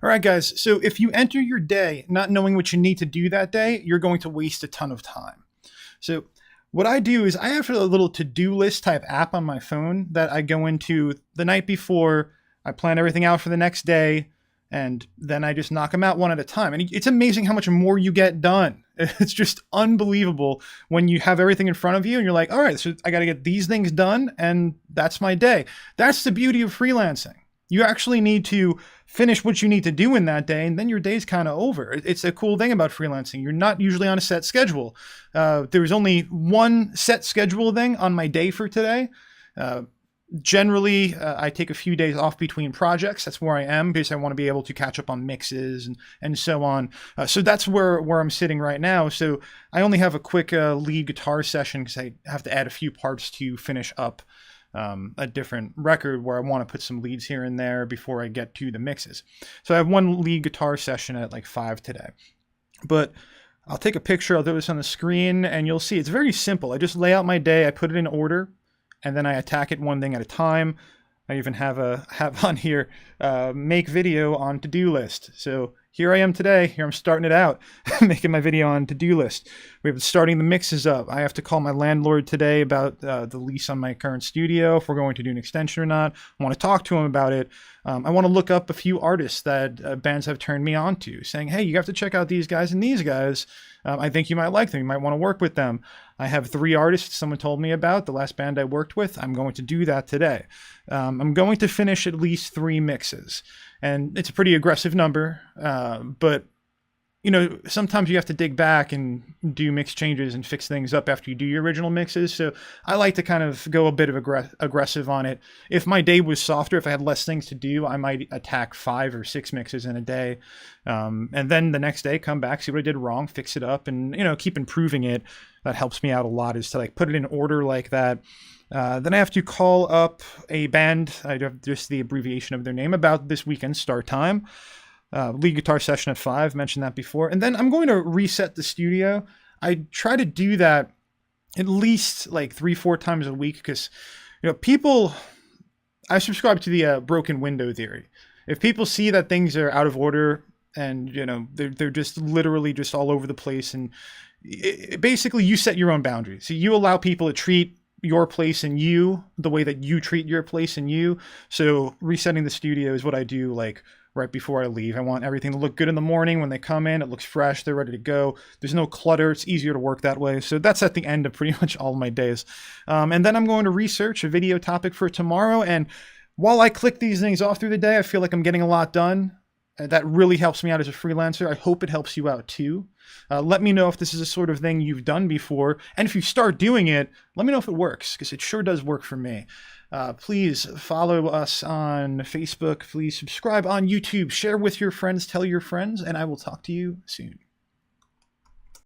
All right, guys. So if you enter your day not knowing what you need to do that day, you're going to waste a ton of time. So what I do is I have a little to-do list type app on my phone that I go into the night before. I plan everything out for the next day, and then I just knock them out one at a time. And it's amazing how much more you get done. It's just unbelievable when you have everything in front of you and you're like, all right, so I got to get these things done, and that's my day. That's the beauty of freelancing. You actually need to finish what you need to do in that day, and then your day's kind of over. It's a cool thing about freelancing. You're not usually on a set schedule. There was only one set schedule thing on my day for today. Generally, I take a few days off between projects. That's where I am because I want to be able to catch up on mixes and so on. So that's where I'm sitting right now. So I only have a quick lead guitar session because I have to add a few parts to finish up a different record where I want to put some leads here and there before I get to the mixes. So I have one lead guitar session at like 5 today. But I'll take a picture, I'll do this on the screen, and you'll see it's very simple. I just lay out my day, I put it in order, and then I attack it one thing at a time. I even have on here, make video on to-do list. So here I am today. Here I'm starting it out, making my video on to-do list. We're starting the mixes up. I have to call my landlord today about the lease on my current studio, if we're going to do an extension or not. I want to talk to him about it. I want to look up a few artists that bands have turned me on to, saying, hey, you have to check out these guys and these guys. I think you might like them. You might want to work with them. I have 3 artists someone told me about, the last band I worked with. I'm going to do that today. I'm going to finish at least 3 mixes. And it's a pretty aggressive number, but you know, sometimes you have to dig back and do mix changes and fix things up after you do your original mixes. So I like to kind of go a bit of aggressive on it. If my day was softer, if I had less things to do, I might attack 5 or 6 mixes in a day. And then the next day, come back, see what I did wrong, fix it up, and, you know, keep improving it. That helps me out a lot, is to like put it in order like that. Then I have to call up a band. I have just the abbreviation of their name about this weekend's start time. Lead guitar session at 5, mentioned that before. And then I'm going to reset the studio. I try to do that at least like 3-4 times a week because, you know, I subscribe to the broken window theory. If people see that things are out of order and, you know, they're just literally just all over the place, and basically you set your own boundaries. So you allow people to treat your place and you the way that you treat your place and you. So resetting the studio is what I do like right before I leave. I want everything to look good in the morning. When they come in, it looks fresh, they're ready to go. There's no clutter. It's easier to work that way. So that's at the end of pretty much all of my days. And then I'm going to research a video topic for tomorrow. And while I click these things off through the day, I feel like I'm getting a lot done. That really helps me out as a freelancer. I hope it helps you out too. Let me know if this is a sort of thing you've done before. And if you start doing it, let me know if it works, because it sure does work for me. Please follow us on Facebook. Please subscribe on YouTube. Share with your friends. Tell your friends. And I will talk to you soon.